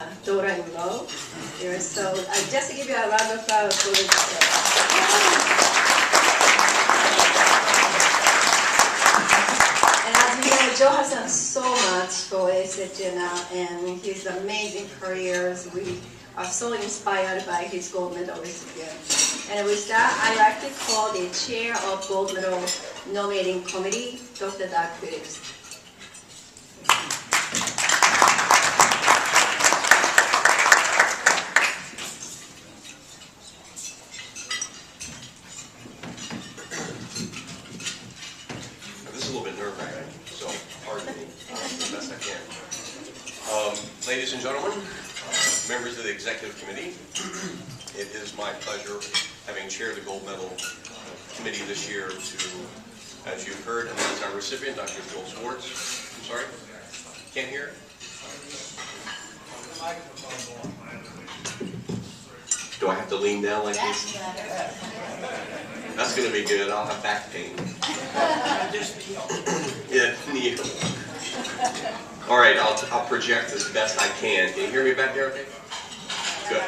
daughter-in-law here. So just to give you a round of applause for this. And as you know, Joe has done so much for ASHNR and his amazing careers. We are so inspired by his gold medal recipient. And with that, I'd like to call the chair of gold medal nominating committee, Dr. Doug Phillips. Ladies and gentlemen, members of the Executive Committee, it is my pleasure, having chaired the Gold Medal Committee this year, to, as you've heard, announce our recipient, Dr. Joel Swartz. I'm sorry? Can't hear? Do I have to lean down like this? That's going to be good. I'll have back pain. Yeah, knee. All right, I'll project as best I can. Can you hear me back there okay? Good.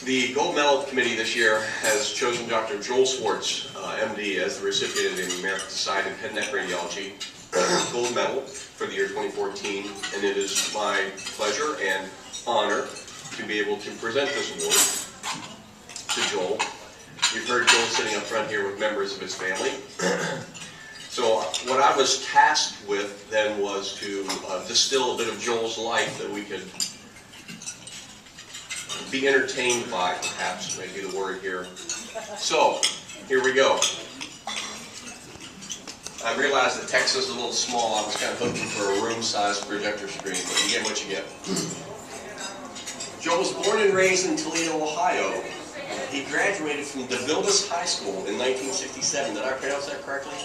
The Gold Medal Committee this year has chosen Dr. Joel Swartz, MD, as the recipient of the American Society of Head and Neck Radiology Gold Medal for the year 2014, and it is my pleasure and honor to be able to present this award to Joel. You've heard Joel sitting up front here with members of his family. So what I was tasked with then was to distill a bit of Joel's life that we could be entertained by, perhaps, may be the word here. So, here we go. I realized that text is a little small. I was kind of looking for a room-sized projector screen, but you get what you get. Joel was born and raised in Toledo, Ohio. He graduated from DeVilbiss High School in 1967. Did I pronounce that correctly?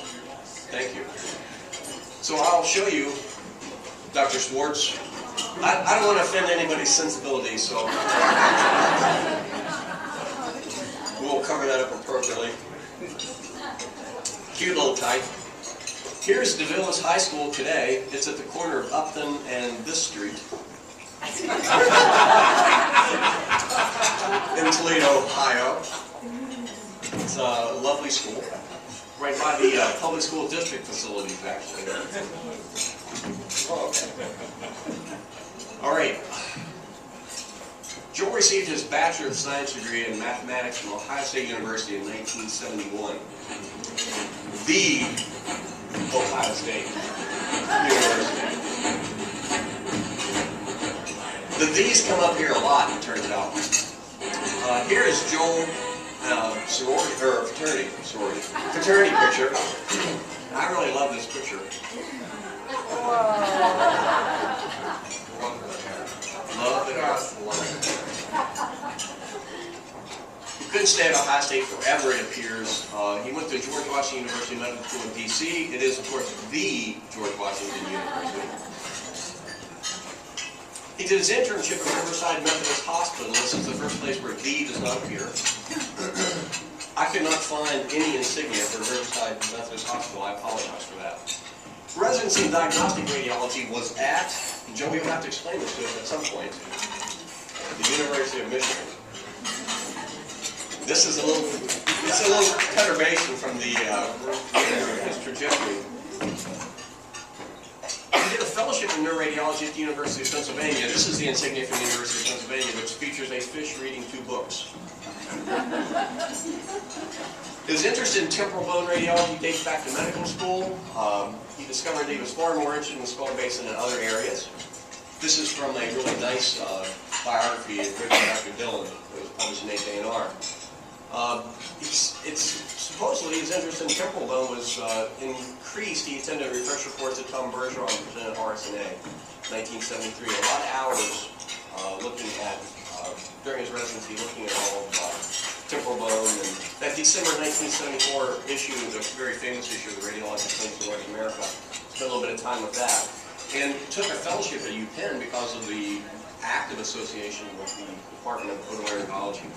Thank you. So I'll show you Dr. Swartz. I don't want to offend anybody's sensibilities, so we'll cover that up appropriately. Cute little type. Here's DeVilbiss High School today. It's at the corner of Upton and this street in Toledo, Ohio. It's a lovely school. Right by the public school district facilities, actually. Oh, okay. All right. Joel received his Bachelor of Science degree in mathematics from Ohio State University in 1971. The Ohio State University. The V's come up here a lot, it turns out. Here is Joel. Sorority, or fraternity picture. I really love this picture. Love it. He couldn't stay at Ohio State forever, it appears. He went to George Washington University Medical School in D.C. It is, of course, the George Washington University. He did his internship at Riverside Methodist Hospital. This is the first place where D does not appear. I could not find any insignia for Riverside Methodist Hospital. I apologize for that. Residency in diagnostic radiology was at, Joe, you'll have to explain this to us at some point, the University of Michigan. This is a little perturbation from his trajectory. He did a fellowship in neuroradiology at the University of Pennsylvania. This is the insignia from the University of Pennsylvania, which features a fish reading 2 books. His interest in temporal bone radiology dates back to medical school. He discovered that he was far more interested in the skull basin and other areas. This is from a really nice biography written by Dr. Dillon that was published in ASHNR. Supposedly his interest in temporal bone was increased. He attended refresher course at Tom Bergeron and presented RSNA in 1973. A lot of hours looking at, during his residency, looking at all of temporal bone. And that December 1974 issue, the very famous issue of the Radiologic Clinics of North America, spent a little bit of time with that. And took a fellowship at UPenn because of the active association with the Department of Otolaryngology.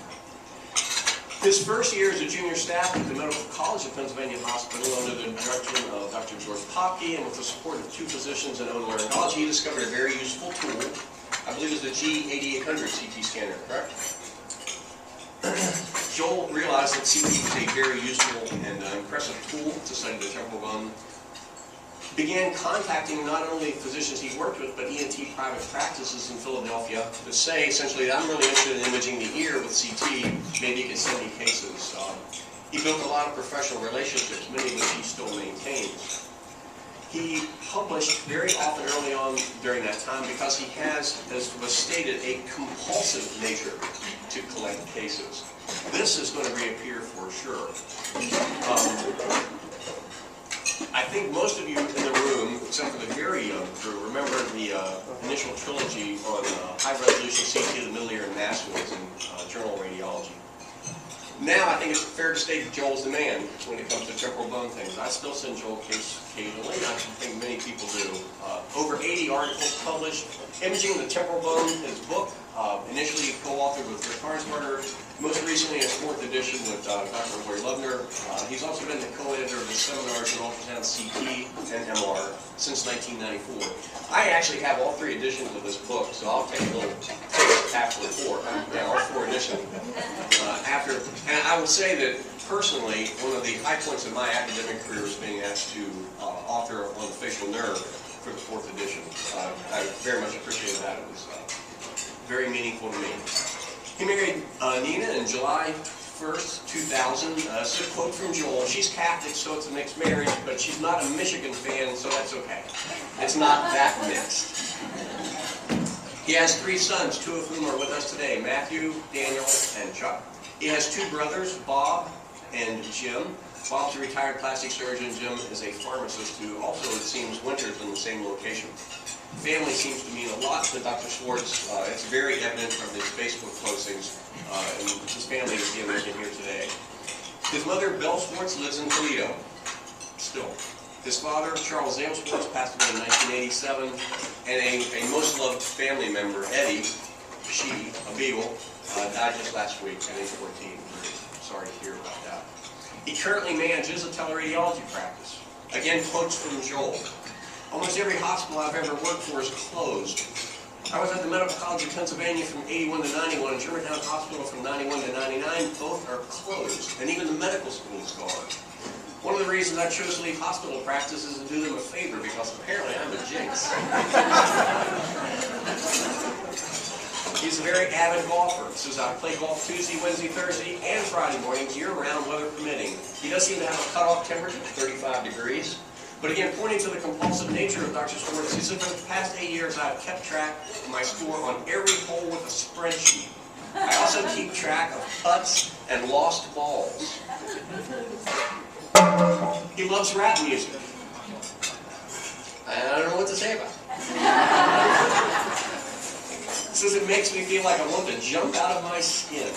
His first year as a junior staff at the Medical College of Pennsylvania Hospital under the direction of Dr. George Popke and with the support of 2 physicians in otolaryngology, he discovered a very useful tool. I believe it was the G8800 CT scanner, correct? Joel realized that CT was a very useful and impressive tool to study the temporal bone. Began contacting not only physicians he worked with, but ENT private practices in Philadelphia to say essentially that I'm really interested in imaging the ear with CT, maybe you can send me cases. He built a lot of professional relationships, many of which he still maintains. He published very often early on during that time because he has, as was stated, a compulsive nature to collect cases. This is going to reappear for sure. I think most of you in the room, except for the very young crew, remember the initial trilogy on high-resolution CT of the middle ear and mastoids in Journal of Radiology. Now, I think it's fair to state that Joel's the man when it comes to temporal bone things. I still send Joel cases occasionally, and I think many people do. Over 80 articles published. Imaging the Temporal Bone, his book, initially co-authored with Rick Harnsberger, most recently a 4th edition with Dr. Roy Lubner. He's also been the co-editor of the seminars in ultrasound CT and MR since 1994. I actually have all 3 editions of this book, so I'll take a little after 4, all 4 editions. And I would say that personally, one of the high points of my academic career was being asked to author on the facial nerve for the 4th edition. I very much appreciated that. It was very meaningful to me. He married Nina in July 1st, 2000. It's a quote from Joel. She's Catholic, so it's a mixed marriage, but she's not a Michigan fan, so that's okay. It's not that mixed. He has 3 sons, 2 of whom are with us today, Matthew, Daniel, and Chuck. He has 2 brothers, Bob and Jim. Bob's a retired plastic surgeon. Jim is a pharmacist who also, it seems, winters in the same location. Family seems to mean a lot to Dr. Swartz. It's very evident from his Facebook postings, and his family is the image here today. His mother, Belle Swartz, lives in Toledo, still. His father, Charles Zale Swartz, passed away in 1987, and a most loved family member, Eddie, a beagle, died just last week at age 14. Sorry to hear about that. He currently manages a teleradiology practice. Again, quotes from Joel. Almost every hospital I've ever worked for is closed. I was at the Medical College of Pennsylvania from 81 to 91, and Germantown Hospital from 91 to 99. Both are closed, and even the medical school is gone. One of the reasons I chose to leave hospital practice is to do them a favor, because apparently I'm a jinx. He's a very avid golfer. Says I play golf Tuesday, Wednesday, Thursday, and Friday mornings, year-round, weather permitting. He does seem to have a cutoff temperature of 35 degrees. But again, pointing to the compulsive nature of Dr. Swartz, he said for the past 8 years I've kept track of my score on every hole with a spreadsheet. I also keep track of putts and lost balls. He loves rap music. I don't know what to say about it. Says it makes me feel like I want to jump out of my skin.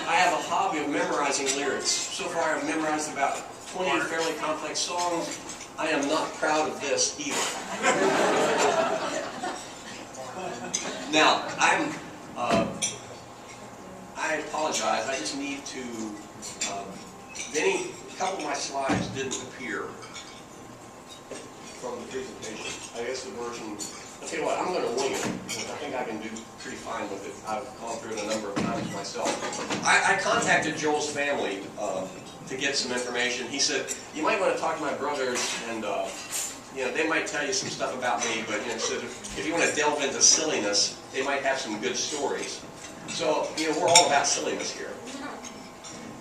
I have a hobby of memorizing lyrics. So far I've memorized about 20 fairly complex songs. I am not proud of this either. Now, I apologize. I just need to, a couple of my slides didn't appear from the presentation. I guess the version, I'll tell you what, I'm going to wing it, because I think I can do pretty fine with it. I've gone through it a number of times myself. I contacted Joel's family to get some information. He said, you might want to talk to my brothers, and they might tell you some stuff about me, but said if you want to delve into silliness, they might have some good stories. So, we're all about silliness here.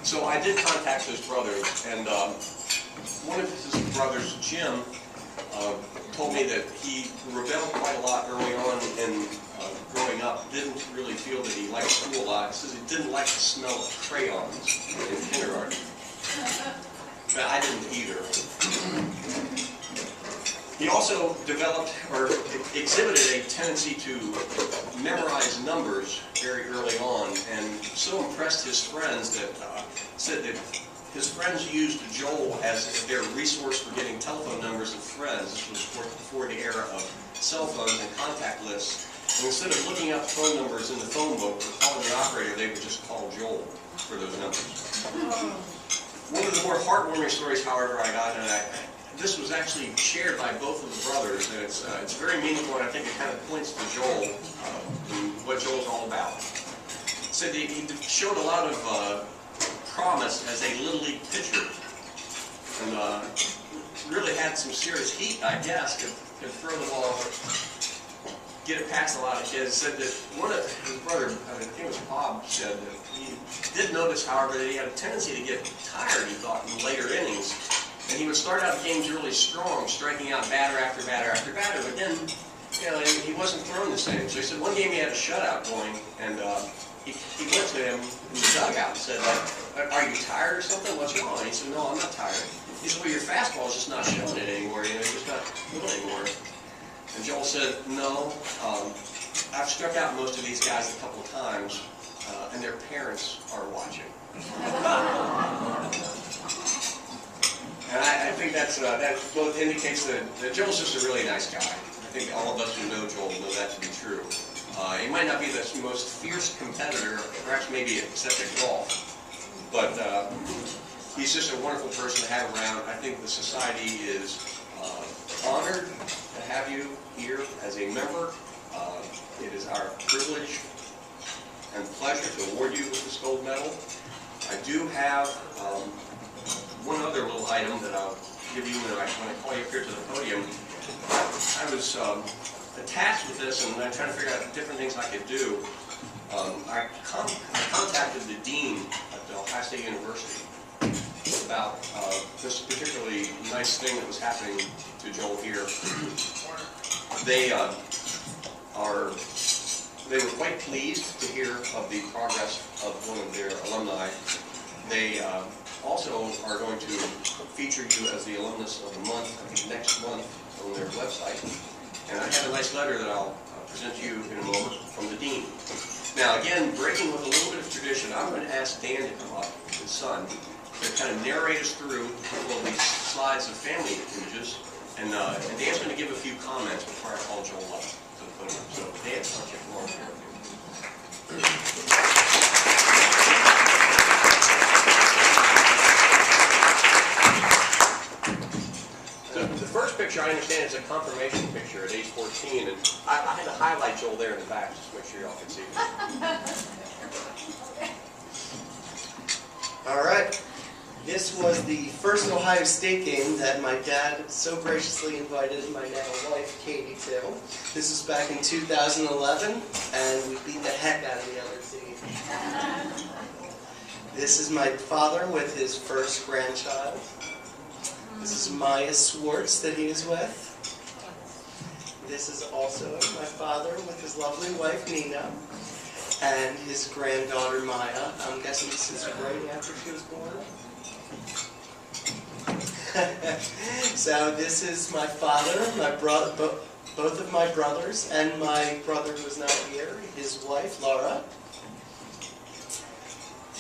So I did contact his brothers, and one of his brothers, Jim, told me that he rebelled quite a lot early on in growing up, didn't really feel that he liked school a lot. He says he didn't like the smell of crayons in kindergarten. But I didn't either. He also developed, or exhibited a tendency to memorize numbers very early on, and so impressed his friends that said that his friends used Joel as their resource for getting telephone numbers of friends. This was before the era of cell phones and contact lists. And instead of looking up phone numbers in the phone book or calling the operator, they would just call Joel. for those numbers. One of the more heartwarming stories, however, I got, and this was actually shared by both of the brothers, and it's very meaningful, and I think it kind of points to Joel, and what Joel's all about. So he showed a lot of promise as a Little League pitcher, and really had some serious heat, I guess, could throw the ball, get it past a lot of kids. Said that one of his brother, I think it was Bob, said that he did notice, however, that he had a tendency to get tired, he thought, in later innings. And he would start out games really strong, striking out batter after batter after batter, but then, you know, he wasn't throwing the same. So he said one game he had a shutout going, and he went to him in the dugout and said, "Are you tired or something? What's wrong?" And he said, "No, I'm not tired." He said, "Well, your fastball is just not showing it anymore. You know, you're just not doing it anymore." And Joel said, "No, I've struck out most of these guys a couple of times, and their parents are watching." And I think that both indicates that Joel's just a really nice guy. I think all of us who know Joel know that to be true. He might not be the most fierce competitor, perhaps maybe except at golf, but he's just a wonderful person to have around. I think the society is honored to have you here as a member. It is our privilege and pleasure to award you with this gold medal. I do have one other little item that I'll give you when I call you up here to the podium. I was attached with this, and I'm trying to figure out different things I could do. I contacted the dean at Ohio State University about this particularly nice thing that was happening to Joel here. They were quite pleased to hear of the progress of one of their alumni. They also are going to feature you as the alumnus of the month, I think next month, on their website. And I have a nice letter that I'll present to you in a moment from the dean. Now again, breaking with a little bit of tradition, I'm going to ask Dan to come up, his son, to kind of narrate us through a couple of these slides of family images. And Dan's going to give a few comments before I call Joel up to the podium. So Dan, why don't you come over here? The first picture, I understand, is a confirmation picture at age 14, and I had to highlight Joel there in the back just to make sure y'all can see it. All right. This was the first Ohio State game that my dad so graciously invited my now wife, Katie, to. This was back in 2011, and we beat the heck out of the other team. This is my father with his first grandchild. This is Maya Swartz that he is with. This is also my father with his lovely wife, Nina, and his granddaughter, Maya. I'm guessing this is right after she was born. So this is my father, my brother, both of my brothers, and my brother who is not here, his wife, Laura.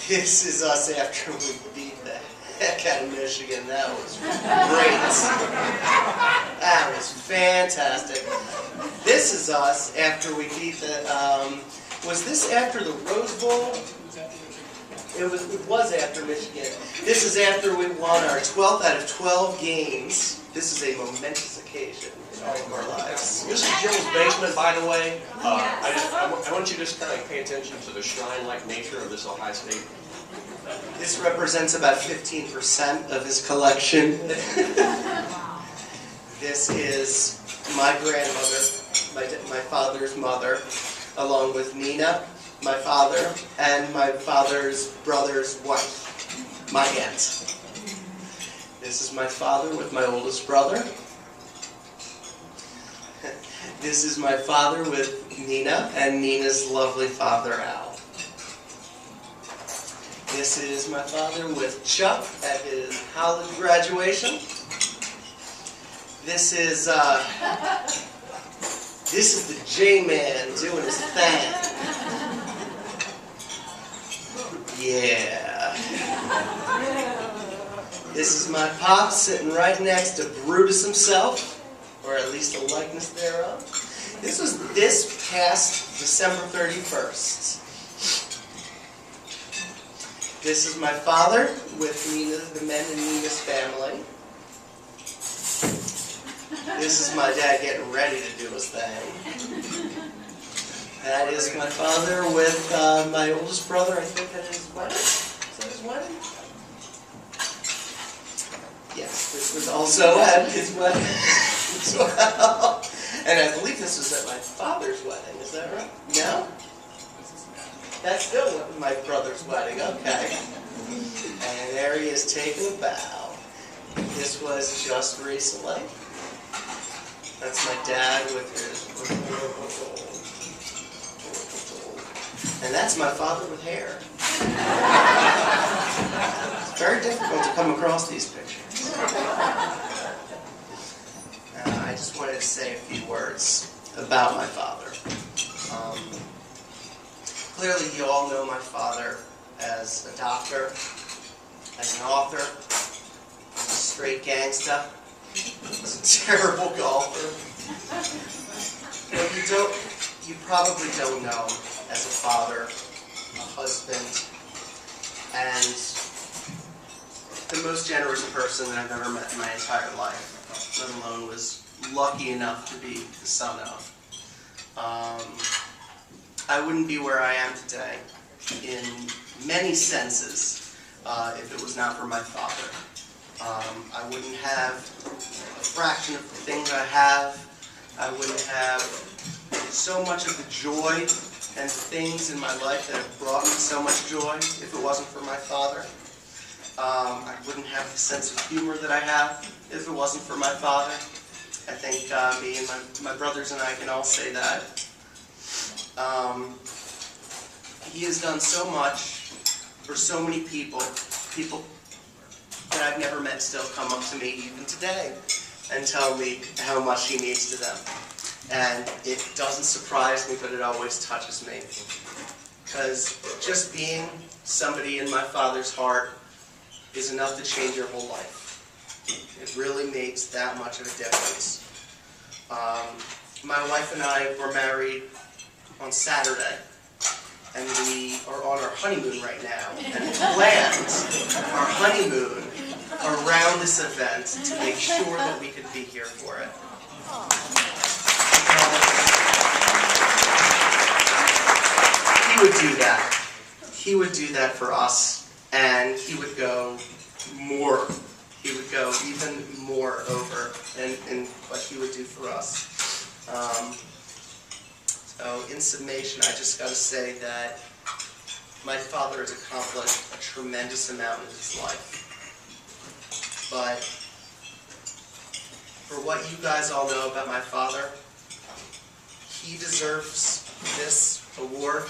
This is us after we beat the heck out of Michigan. That was great. That was fantastic. This is us after we beat the, was this after the Rose Bowl? It was after Michigan. This is after we won our 12th out of 12 games. This is a momentous occasion in all of our lives. This is Joel's basement, by the way. I want you to just kind of pay attention to the shrine-like nature of this Ohio State. This represents about 15% of his collection. This is my grandmother, my father's mother, along with Nina, my father, and my father's brother's wife, my aunt. This is my father with my oldest brother. This is my father with Nina and Nina's lovely father, Al. This is my father with Chuck at his college graduation. This is the J-Man doing his thing. Yeah. This is my pop sitting right next to Brutus himself, or at least a likeness thereof. This was this past December 31st. This is my father with Nina, the men in Nina's family. This is my dad getting ready to do his thing. That is my father with my oldest brother, I think, at his wedding. Is that his wedding? Yes, this was also at his wedding as well. And I believe this was at my father's wedding, is that right? No? That's still my brother's wedding, okay. And there he is taking a bow. This was just recently. That's my dad with his... And that's my father with hair. It's very difficult to come across these pictures. I just wanted to say a few words about my father. Clearly, you all know my father as a doctor, as an author, as a straight gangsta, as a terrible golfer. But you probably don't know him as a father, a husband, and the most generous person that I've ever met in my entire life, let alone was lucky enough to be the son of. I wouldn't be where I am today in many senses if it was not for my father. I wouldn't have a fraction of the things I have. I wouldn't have so much of the joy and things in my life that have brought me so much joy if it wasn't for my father. I wouldn't have the sense of humor that I have if it wasn't for my father. I think me and my brothers and I can all say that. He has done so much for so many people that I've never met still come up to me even today and tell me how much he means to them. And it doesn't surprise me, but it always touches me. Because just being somebody in my father's heart is enough to change your whole life. It really makes that much of a difference. My wife and I were married on Saturday, and we are on our honeymoon right now, and planned our honeymoon around this event to make sure that we could be here for it. He would do that. He would do that for us, and he would go more. He would go even more over in what he would do for us. So in summation, I just got to say that my father has accomplished a tremendous amount in his life. But for what you guys all know about my father, he deserves this award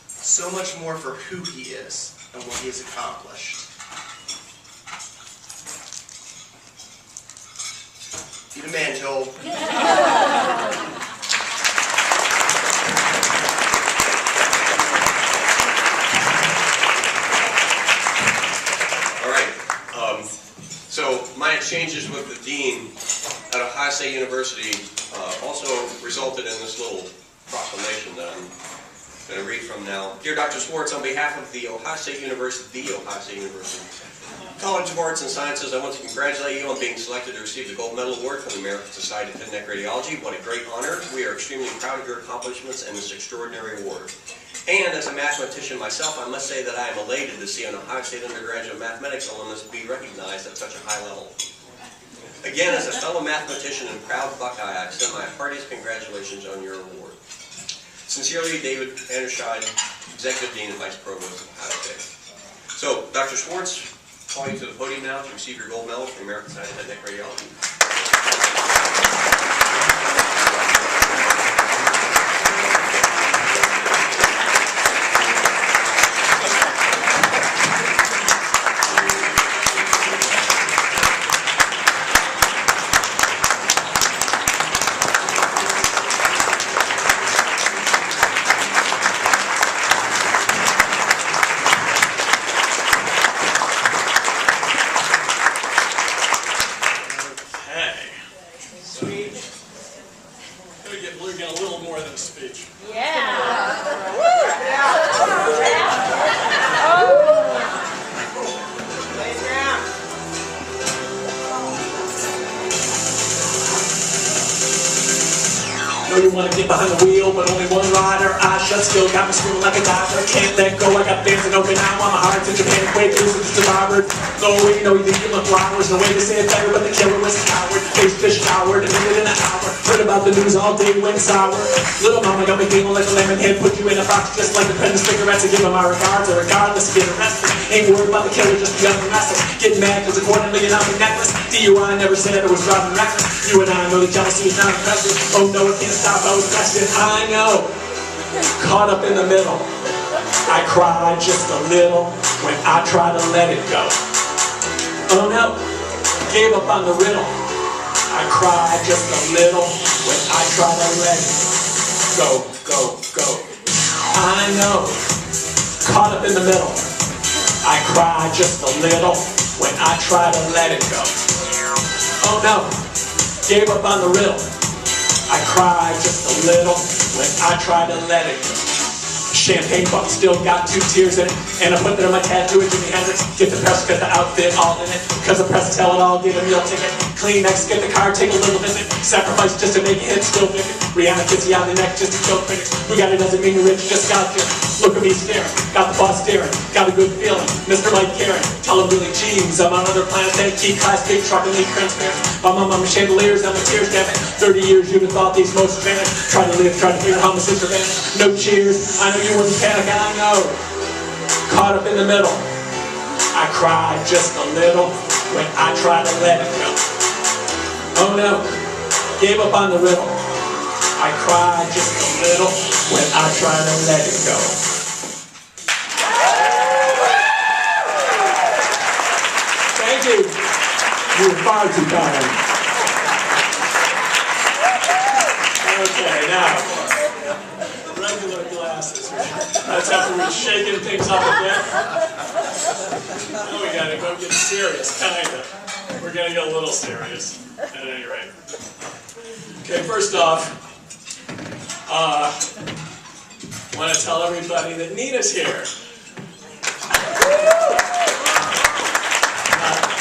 so much more for who he is and what he has accomplished. Be the man, Joel. So my exchanges with the dean at Ohio State University also resulted in this little proclamation that I'm going to read from now. Dear Dr. Swartz, on behalf of the Ohio State University, College of Arts and Sciences, I want to congratulate you on being selected to receive the Gold Medal Award from the American Society of Head and Neck Radiology. What a great honor. We are extremely proud of your accomplishments and this extraordinary award. And as a mathematician myself, I must say that I am elated to see an Ohio State undergraduate mathematics alumnus be recognized at such a high level. Again, as a fellow mathematician and proud Buckeye, I extend my heartiest congratulations on your award. Sincerely, David Anderscheid, Executive Dean and Vice Provost of Ohio State. So, Dr. Swartz, I'll call you to the podium now to receive your gold medal from the American Society of Head and Neck Radiology. behind the wheel, but only one rider. Eyes shut, still got me screaming like a diver. Can't let go, I got dancing open now. My heart's in Japan, quake loose with the survivor. No way, no, you think you look flowers. No way to say it better, but the killer was a coward. Face fish showered, a minute and an hour. Heard about the news all day, went sour. Little mama got me feeling like a lemon head. Put you in a box just like a pen of cigarettes. And give them my regards, or regardless of get arrested. Ain't worried about the killer, just the other restless. Get mad cause a $250,000 necklace. DUI never said I was driving reckless. You and I know that jealousy is not impressive. Oh no, I can't stop, I was pressing. I know, caught up in the middle. I cried just a little when I tried to let it go. Oh no, gave up on the riddle. I cried just a little when I tried to let it go, go, go. I know, caught up in the middle. I cried just a little when I tried to let it go. Oh no, gave up on the riddle. I cried just a little when I tried to let it go. Champagne bucket still got 2 tears in it, and I put that on my tattoo at Jimi Hendrix. Get the press, get the outfit all in it, cause the press tell it all, get a meal ticket. Kleenex, get the car, take a little visit. Sacrifice just to make a hit, still vivid. Rihanna kissy on the neck just to kill critics. We got it doesn't mean you're rich, just got it. Look at me staring, got the boss staring, got a good feeling. Mr. Mike Karen, tell him really jeans. I'm on other planets, then key class, big truck and leave transparent. My mom, I'm chandeliers, I'm a tears, damn it. 30 years you'd have thought these most advanced. Try to live, try to figure how my sister vanished. No cheers, I know you wouldn't panic, I know. Caught up in the middle. I cried just a little when I tried to let it go. Oh no, gave up on the riddle. I cried just a little when I tried to let it go. Thank you. You were far too kind. Okay, now, regular glasses, right? That's after we're shaking things up a bit. Now we gotta go get serious, kinda. We're gonna get a little serious, at any rate. Okay, first off, I want to tell everybody that Nina's here.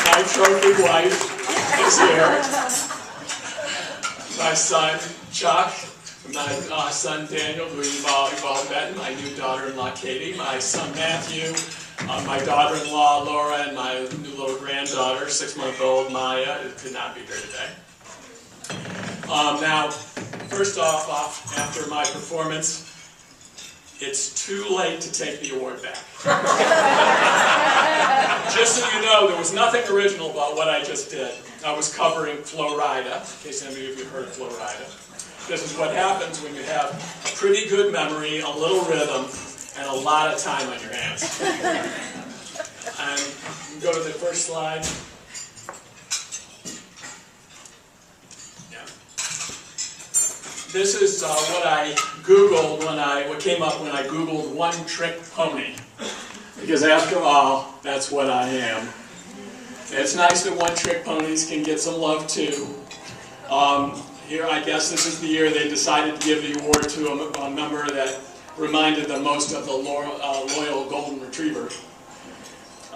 My trophy wife is here. My son, Chuck. My son, Daniel, who you've all met. My new daughter-in-law, Katie. My son, Matthew. My daughter-in-law, Laura. And my new little granddaughter, 6-month-old, Maya, who could not be here today. Now, first off, after my performance, it's too late to take the award back. Just so you know, there was nothing original about what I just did. I was covering Florida, in case any of you heard Florida. This is what happens when you have a pretty good memory, a little rhythm, and a lot of time on your hands. And you can go to the first slide. This is what I Googled what came up when I Googled one-trick pony. Because after all, that's what I am. It's nice that one-trick ponies can get some love too. Here, I guess this is the year they decided to give the award to a member that reminded them most of the loyal golden retriever.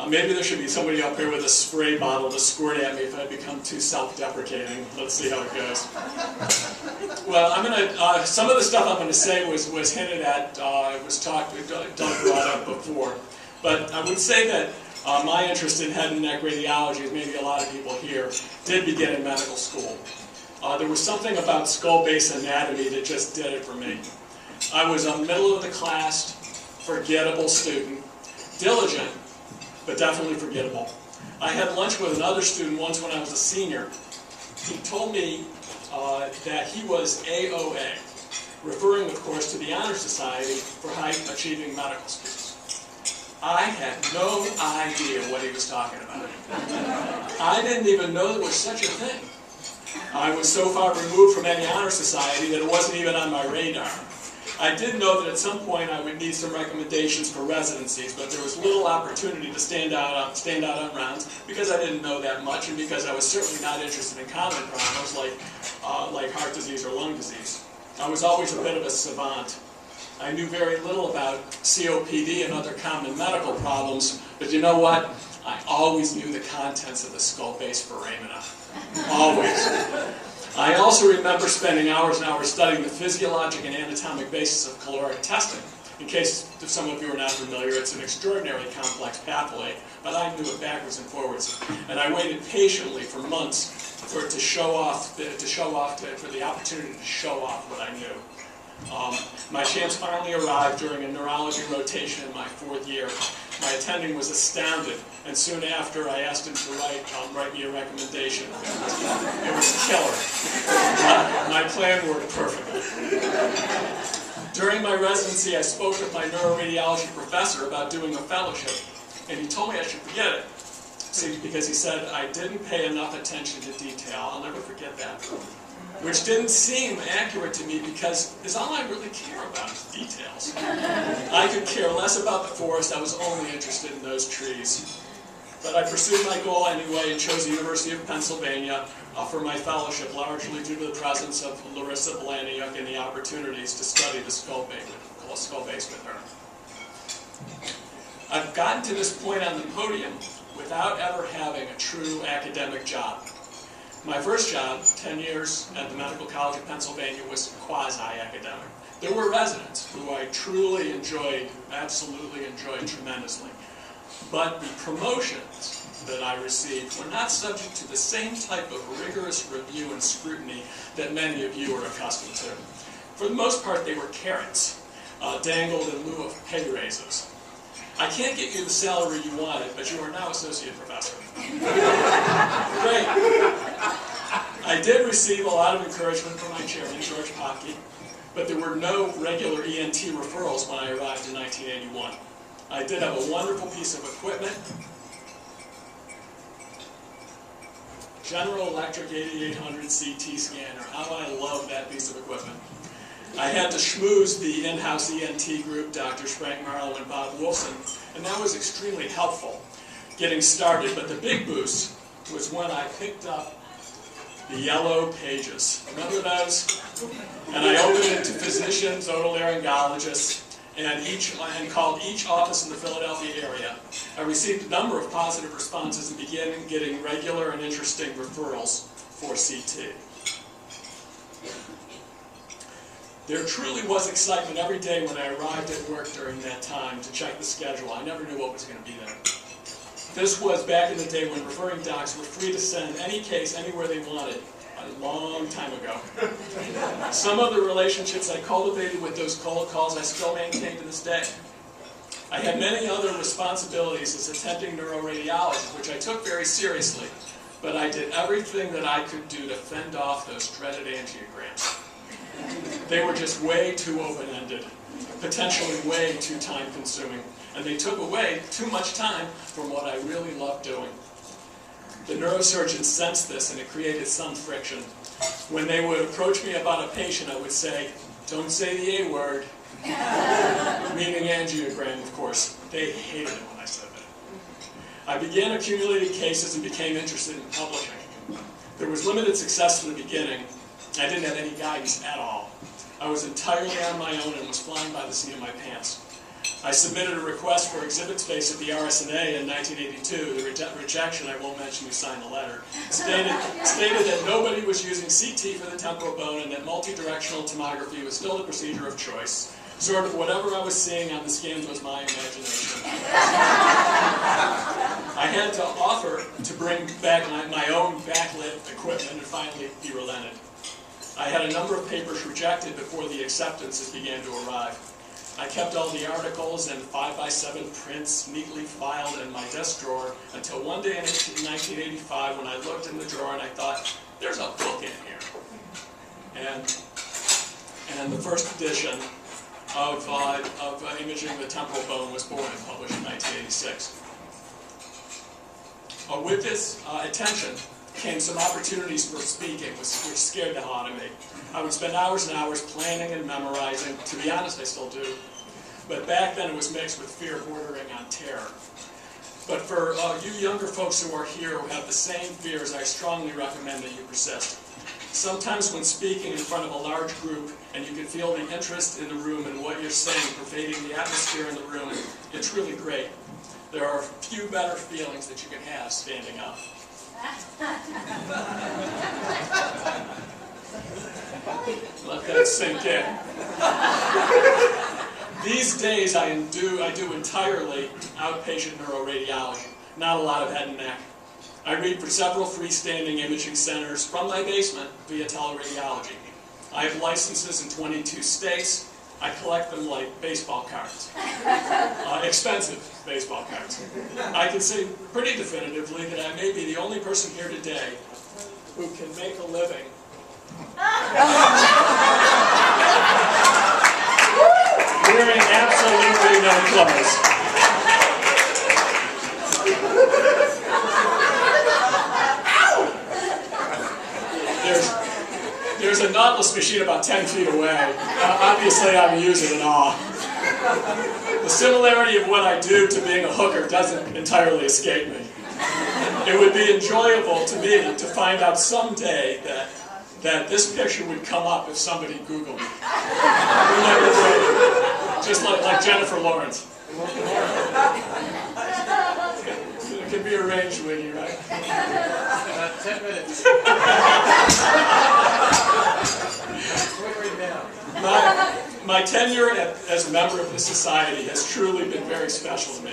Maybe there should be somebody up here with a spray bottle to squirt at me if I become too self-deprecating. Let's see how it goes. Well, I'm gonna. Some of the stuff I'm going to say was hinted at. It was talked. Doug brought up before, but I would say that my interest in head and neck radiology, as maybe a lot of people here, did begin in medical school. There was something about skull base anatomy that just did it for me. I was a middle of the class, forgettable student, diligent, but definitely forgettable. I had lunch with another student once when I was a senior. He told me that he was AOA, referring, of course, to the Honor Society for High Achieving Medical Students. I had no idea what he was talking about. I didn't even know there was such a thing. I was so far removed from any honor society that it wasn't even on my radar. I did know that at some point I would need some recommendations for residencies, but there was little opportunity to stand out on rounds because I didn't know that much, and because I was certainly not interested in common problems like heart disease or lung disease. I was always a bit of a savant. I knew very little about COPD and other common medical problems, but you know what? I always knew the contents of the skull base foramina. Always. I also remember spending hours and hours studying the physiologic and anatomic basis of caloric testing. In case some of you are not familiar, it's an extraordinarily complex pathway, but I knew it backwards and forwards. And I waited patiently for months for the opportunity to show off what I knew. My chance finally arrived during a neurology rotation in my 4th year. My attending was astounded, and soon after I asked him to write me a recommendation. It was killer. My plan worked perfectly. During my residency, I spoke with my neuroradiology professor about doing a fellowship, and he told me I should forget it. See, because he said I didn't pay enough attention to detail. I'll never forget that. Which didn't seem accurate to me because all I really care about is details. I could care less about the forest. I was only interested in those trees. But I pursued my goal anyway and chose the University of Pennsylvania for my fellowship, largely due to the presence of Larissa Blaniuk and the opportunities to study the skull base with her. I've gotten to this point on the podium without ever having a true academic job. My first job, 10 years at the Medical College of Pennsylvania, was quasi-academic. There were residents who I truly enjoyed, absolutely enjoyed tremendously. But the promotions that I received were not subject to the same type of rigorous review and scrutiny that many of you are accustomed to. For the most part, they were carrots, dangled in lieu of pay raises. I can't get you the salary you wanted, but you are now associate professor. Great. I did receive a lot of encouragement from my chairman, George Popke, but there were no regular ENT referrals when I arrived in 1981. I did have a wonderful piece of equipment, General Electric 8800 CT scanner. How I love that piece of equipment. I had to schmooze the in-house ENT group, Drs. Frank Marlowe and Bob Wilson, and that was extremely helpful getting started. But the big boost was when I picked up the yellow pages. Remember those? And I opened it to physicians, otolaryngologists, and called each office in the Philadelphia area. I received a number of positive responses and began getting regular and interesting referrals for CT. There truly was excitement every day when I arrived at work during that time to check the schedule. I never knew what was going to be there. This was back in the day when referring docs were free to send any case anywhere they wanted, a long time ago. Some of the relationships I cultivated with those cold calls I still maintain to this day. I had many other responsibilities as attending neuroradiology, which I took very seriously, but I did everything that I could do to fend off those dreaded angiograms. They were just way too open-ended, potentially way too time-consuming, and they took away too much time from what I really loved doing. The neurosurgeons sensed this, and it created some friction. When they would approach me about a patient, I would say, "Don't say the A word," meaning angiogram, of course. They hated it when I said that. I began accumulating cases and became interested in publishing. There was limited success in the beginning. I didn't have any guidance at all. I was entirely on my own and was flying by the seat of my pants. I submitted a request for exhibit space at the RSNA in 1982. The rejection, I won't mention who signed the letter, stated that nobody was using CT for the temporal bone and that multidirectional tomography was still the procedure of choice. Sort of whatever I was seeing on the scans was my imagination. I had to offer to bring back my own backlit equipment and finally he relented. I had a number of papers rejected before the acceptances began to arrive. I kept all the articles and 5x7 prints neatly filed in my desk drawer until one day in 1985 when I looked in the drawer and I thought, there's a book in here. And the first edition of Imaging the Temporal Bone was born and published in 1986. With this attention came some opportunities for speaking, which scared the hell out of me. I would spend hours and hours planning and memorizing. To be honest, I still do. But back then it was mixed with fear bordering on terror. But for you younger folks who are here who have the same fears, I strongly recommend that you persist. Sometimes when speaking in front of a large group and you can feel the interest in the room and what you're saying pervading the atmosphere in the room, it's really great. There are few better feelings that you can have standing up. Let that sink in. These days I do entirely outpatient neuroradiology, not a lot of head and neck. I read for several freestanding imaging centers from my basement via teleradiology. I have licenses in 22 states. I collect them like baseball cards. Expensive baseball cards. I can say pretty definitively that I may be the only person here today who can make a living wearing absolutely no clothes. There's a Nautilus machine about 10 feet away. Obviously, I'm using it all. The similarity of what I do to being a hooker doesn't entirely escape me. It would be enjoyable to me to find out someday that this picture would come up if somebody Googled me. Just like Jennifer Lawrence. It can be arranged, Wiggy, right? 10 minutes. My tenure as a member of this society has truly been very special to me.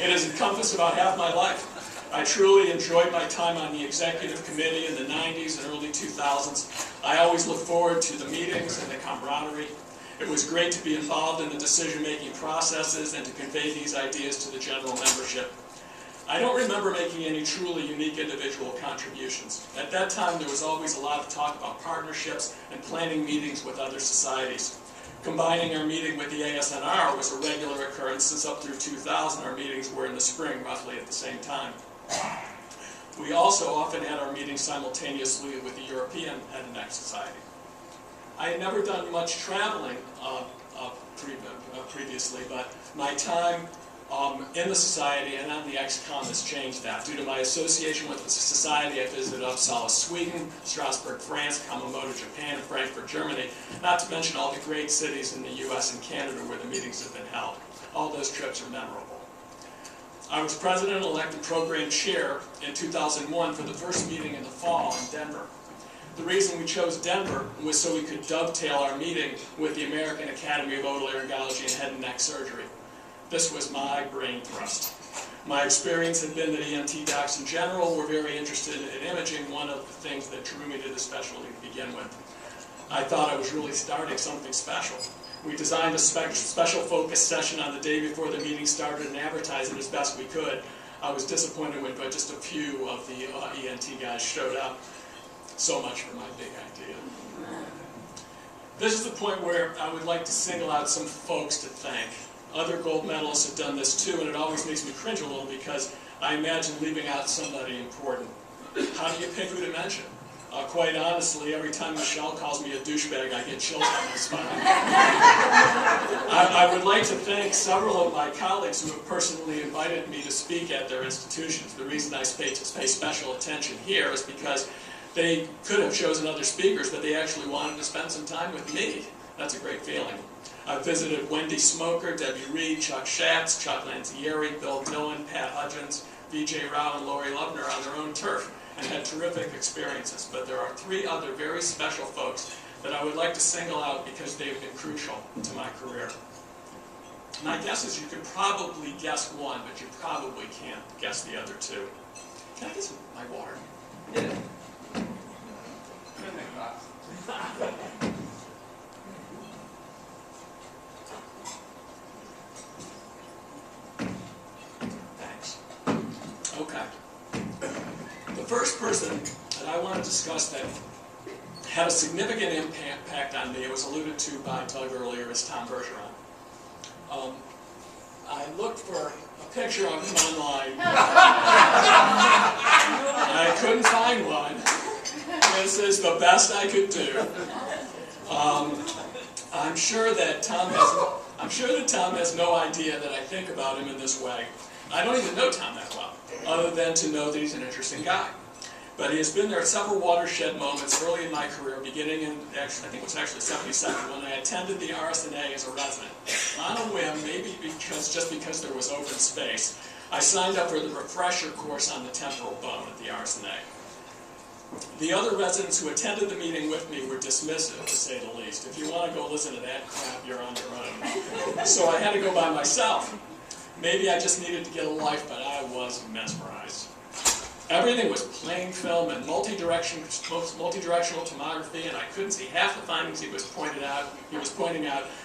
It has encompassed about half my life. I truly enjoyed my time on the executive committee in the 90s and early 2000s. I always look forward to the meetings and the camaraderie. It was great to be involved in the decision-making processes and to convey these ideas to the general membership. I don't remember making any truly unique individual contributions. At that time, there was always a lot of talk about partnerships and planning meetings with other societies. Combining our meeting with the ASNR was a regular occurrence, since up through 2000 our meetings were in the spring, roughly at the same time. We also often had our meetings simultaneously with the European Head and Neck Society. I had never done much traveling previously, but my time in the society and on the XCOM has changed that. Due to my association with the society, I visited Uppsala, Sweden, Strasbourg, France, Kumamoto, Japan, and Frankfurt, Germany, not to mention all the great cities in the US and Canada where the meetings have been held. All those trips are memorable. I was president-elect and program chair in 2001 for the first meeting in the fall in Denver. The reason we chose Denver was so we could dovetail our meeting with the American Academy of Otolaryngology and Head and Neck Surgery. This was my brain thrust. My experience had been that ENT docs in general were very interested in imaging, one of the things that drew me to the specialty to begin with. I thought I was really starting something special. We designed a special focus session on the day before the meeting started and advertised it as best we could. I was disappointed when just a few of the ENT guys showed up. So much for my big idea. This is the point where I would like to single out some folks to thank. Other gold medalists have done this too, and it always makes me cringe a little because I imagine leaving out somebody important. How do you pick who to mention? Quite honestly, every time Michelle calls me a douchebag, I get chills on my spine. I would like to thank several of my colleagues who have personally invited me to speak at their institutions. The reason I pay special attention here is because they could have chosen other speakers, but they actually wanted to spend some time with me. That's a great feeling. I've visited Wendy Smoker, Debbie Reed, Chuck Schatz, Chuck Lanzieri, Bill Dillon, Pat Hudgens, V.J. Rao, and Lori Lubner on their own turf, and had terrific experiences. But there are three other very special folks that I would like to single out because they've been crucial to my career. My guess is you could probably guess one, but you probably can't guess the other two. Can I get my water? Yeah. Thanks. Okay. The first person that I want to discuss that had a significant impact on me, it was alluded to by Doug earlier, is Tom Bergeron. I looked for a picture of him online. I couldn't find one. This is the best I could do. I'm sure that Tom has no idea that I think about him in this way. I don't even know Tom that well, other than to know that he's an interesting guy. But he has been there at several watershed moments early in my career, beginning in, I think it was actually 77, when I attended the RSNA as a resident. On a whim, maybe just because there was open space, I signed up for the refresher course on the temporal bone at the RSNA. The other residents who attended the meeting with me were dismissive, to say the least. If you want to go listen to that crap, you're on your own. So I had to go by myself. Maybe I just needed to get a life, but I was mesmerized. Everything was plain film and multi-directional tomography, and I couldn't see half the findings he was pointing out,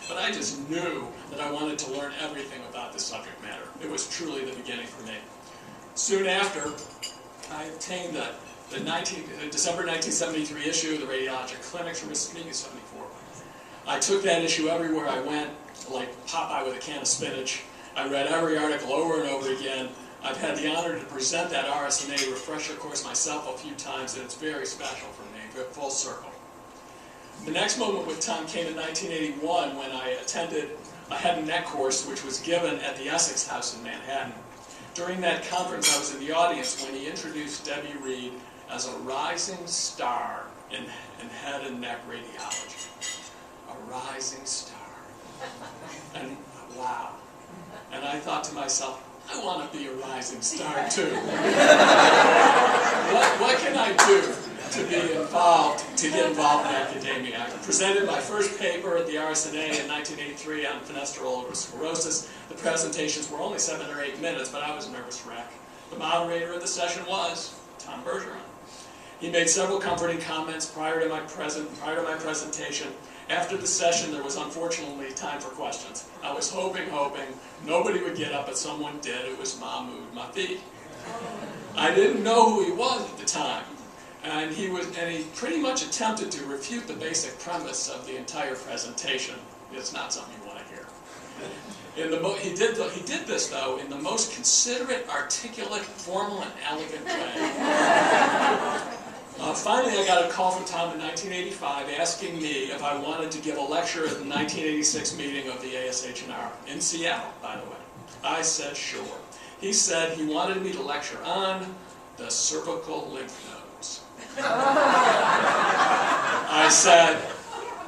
but I just knew that I wanted to learn everything about the subject matter. It was truly the beginning for me. Soon after, I obtained the December 1973 issue of the Radiologic Clinics from Mississippi, 74. I took that issue everywhere I went, like Popeye with a can of spinach. I read every article over and over again. I've had the honor to present that RSNA refresher course myself a few times, and it's very special for me, full circle. The next moment with Tom came in 1981 when I attended a head and neck course which was given at the Essex House in Manhattan. During that conference, I was in the audience when he introduced Debbie Reed as a rising star in head and neck radiology. A rising star. And wow. And I thought to myself, I want to be a rising star too. What can I do to get involved in academia? I presented my first paper at the RSNA in 1983 on fenestrol sclerosis. The presentations were only 7 or 8 minutes, but I was a nervous wreck. The moderator of the session was Tom Bergeron. He made several comforting comments prior to my presentation. After the session, there was unfortunately time for questions. I was hoping nobody would get up, but someone did. It was Mahmoud Mafid. I didn't know who he was at the time, and he pretty much attempted to refute the basic premise of the entire presentation. It's not something you want to hear. He did this though in the most considerate, articulate, formal, and elegant way. Finally, I got a call from Tom in 1985 asking me if I wanted to give a lecture at the 1986 meeting of the ASHNR, in Seattle, by the way. I said sure. He said he wanted me to lecture on the cervical lymph nodes. I said,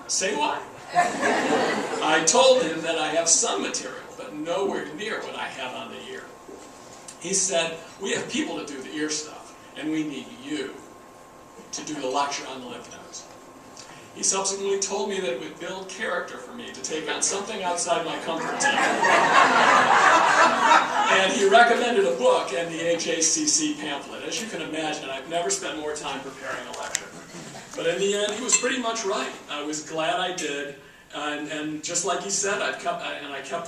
say what? I told him that I have some material, but nowhere near what I have on the ear. He said, we have people to do the ear stuff, and we need you to do the lecture on the lymph nodes. He subsequently told me that it would build character for me to take on something outside my comfort zone. And he recommended a book and the HACC pamphlet. As you can imagine, I've never spent more time preparing a lecture. But in the end, he was pretty much right. I was glad I did. And just like he said, I kept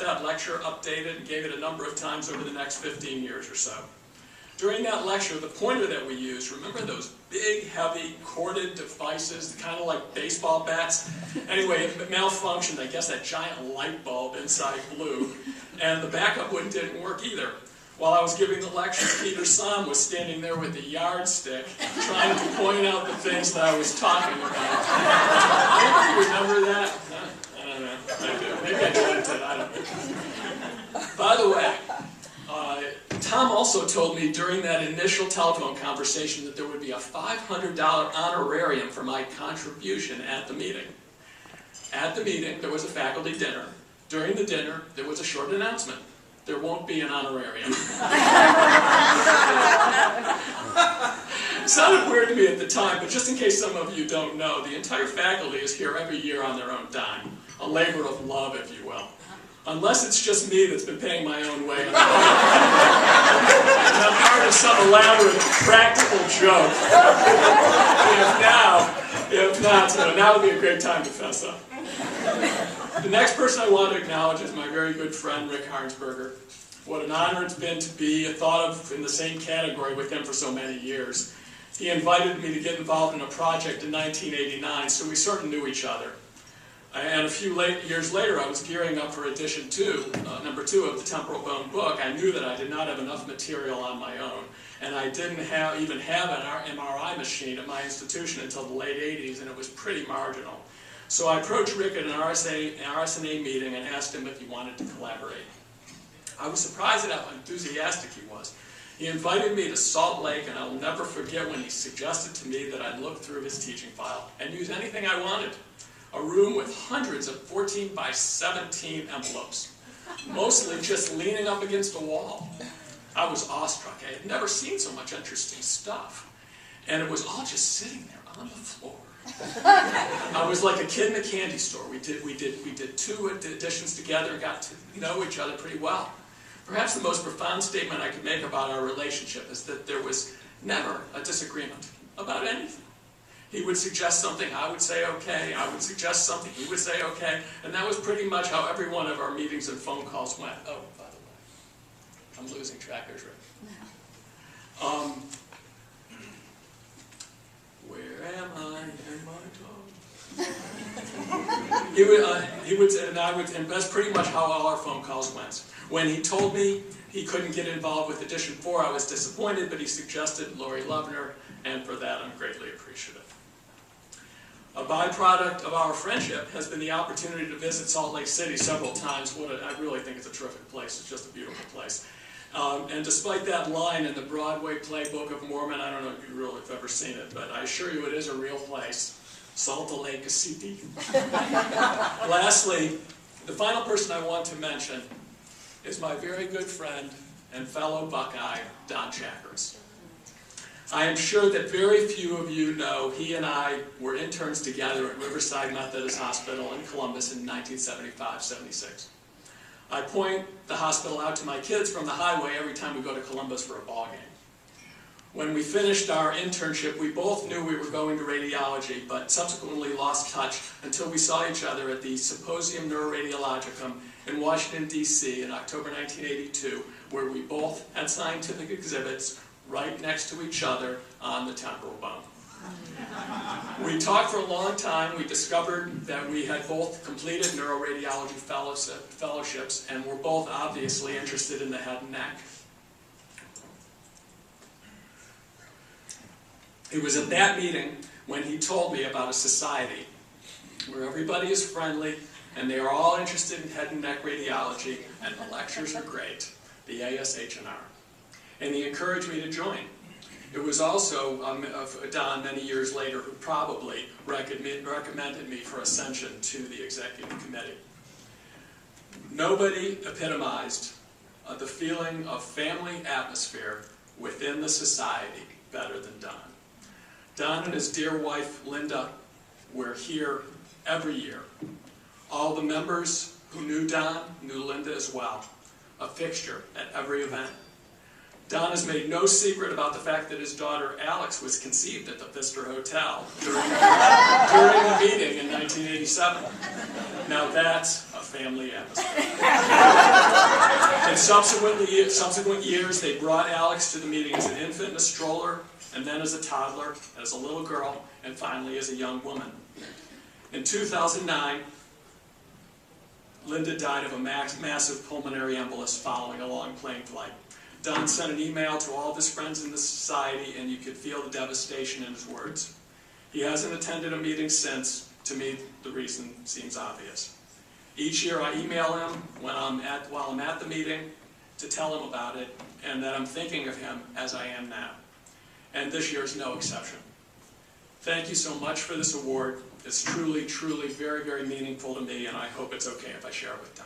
that lecture updated and gave it a number of times over the next 15 years or so. During that lecture, the pointer that we used, remember those big, heavy, corded devices, kind of like baseball bats? Anyway, it malfunctioned. I guess that giant light bulb inside blew, and the backup one didn't work either. While I was giving the lecture, Peter's son was standing there with a yardstick, trying to point out the things that I was talking about. Anybody remember that? I don't know. I do. Maybe I did. I don't know. By the way, Tom also told me during that initial telephone conversation that there would be a $500 honorarium for my contribution at the meeting. At the meeting, there was a faculty dinner. During the dinner, there was a short announcement. There won't be an honorarium. It sounded weird to me at the time, but just in case some of you don't know, the entire faculty is here every year on their own dime. A labor of love, if you will. Unless it's just me that's been paying my own way. And I'm part of some elaborate practical joke. If not, so now would be a great time to fess up. The next person I want to acknowledge is my very good friend, Rick Harnsberger. What an honor it's been to be thought of in the same category with him for so many years. He invited me to get involved in a project in 1989, so we sort of knew each other. And a few years later, I was gearing up for edition number 2 of the Temporal Bone book. I knew that I did not have enough material on my own, and I didn't even have an MRI machine at my institution until the late 80s, and it was pretty marginal. So I approached Rick at an RSNA meeting and asked him if he wanted to collaborate. I was surprised at how enthusiastic he was. He invited me to Salt Lake, and I'll never forget when he suggested to me that I'd look through his teaching file and use anything I wanted. A room with hundreds of 14 by 17 envelopes, mostly just leaning up against a wall. I was awestruck. I had never seen so much interesting stuff. And it was all just sitting there on the floor. I was like a kid in a candy store. We did 2 editions together and got to know each other pretty well. Perhaps the most profound statement I could make about our relationship is that there was never a disagreement about anything. He would suggest something, I would say okay. I would suggest something, he would say okay. And that was pretty much how every one of our meetings and phone calls went. Oh, by the way, I'm losing track of it. Where am I in my talk? And that's pretty much how all our phone calls went. When he told me he couldn't get involved with edition 4, I was disappointed, but he suggested Lori Lovener, and for that I'm greatly appreciative. A byproduct of our friendship has been the opportunity to visit Salt Lake City several times. I really think it's a terrific place. It's just a beautiful place. And despite that line in the Broadway play Book of Mormon, I don't know if you really have ever seen it, but I assure you it is a real place. Salt Lake City. Lastly, the final person I want to mention is my very good friend and fellow Buckeye, Don Chakras. I am sure that very few of you know he and I were interns together at Riverside Methodist Hospital in Columbus in 1975-76. I point the hospital out to my kids from the highway every time we go to Columbus for a ball game. When we finished our internship, we both knew we were going to radiology, but subsequently lost touch until we saw each other at the Symposium Neuroradiologicum in Washington, D.C. in October 1982, where we both had scientific exhibits right next to each other on the temporal bone. We talked for a long time. We discovered that we had both completed neuroradiology fellowships and were both obviously interested in the head and neck. It was at that meeting when he told me about a society where everybody is friendly and they are all interested in head and neck radiology and the lectures are great, the ASHNR. And he encouraged me to join. It was also Don, many years later, who probably recommended me for ascension to the executive committee. Nobody epitomized the feeling of family atmosphere within the society better than Don. Don and his dear wife, Linda, were here every year. All the members who knew Don knew Linda as well, a fixture at every event. Don has made no secret about the fact that his daughter Alex was conceived at the Pfister Hotel during the meeting in 1987. Now that's a family atmosphere. In subsequent years, they brought Alex to the meeting as an infant in a stroller, and then as a toddler, as a little girl, and finally as a young woman. In 2009, Linda died of a massive pulmonary embolus following a long plane flight. Don sent an email to all of his friends in the society, and you could feel the devastation in his words. He hasn't attended a meeting since. To me, the reason seems obvious. Each year I email him while I'm at the meeting to tell him about it, and that I'm thinking of him as I am now. And this year is no exception. Thank you so much for this award. It's truly, truly very, very meaningful to me, and I hope it's okay if I share it with Don.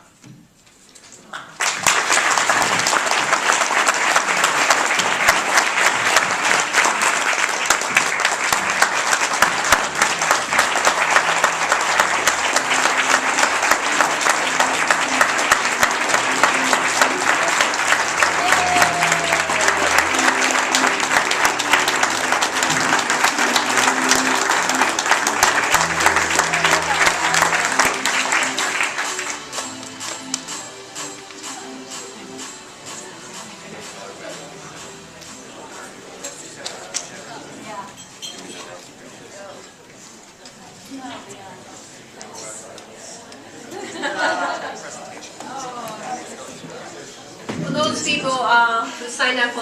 For those people who signed up for the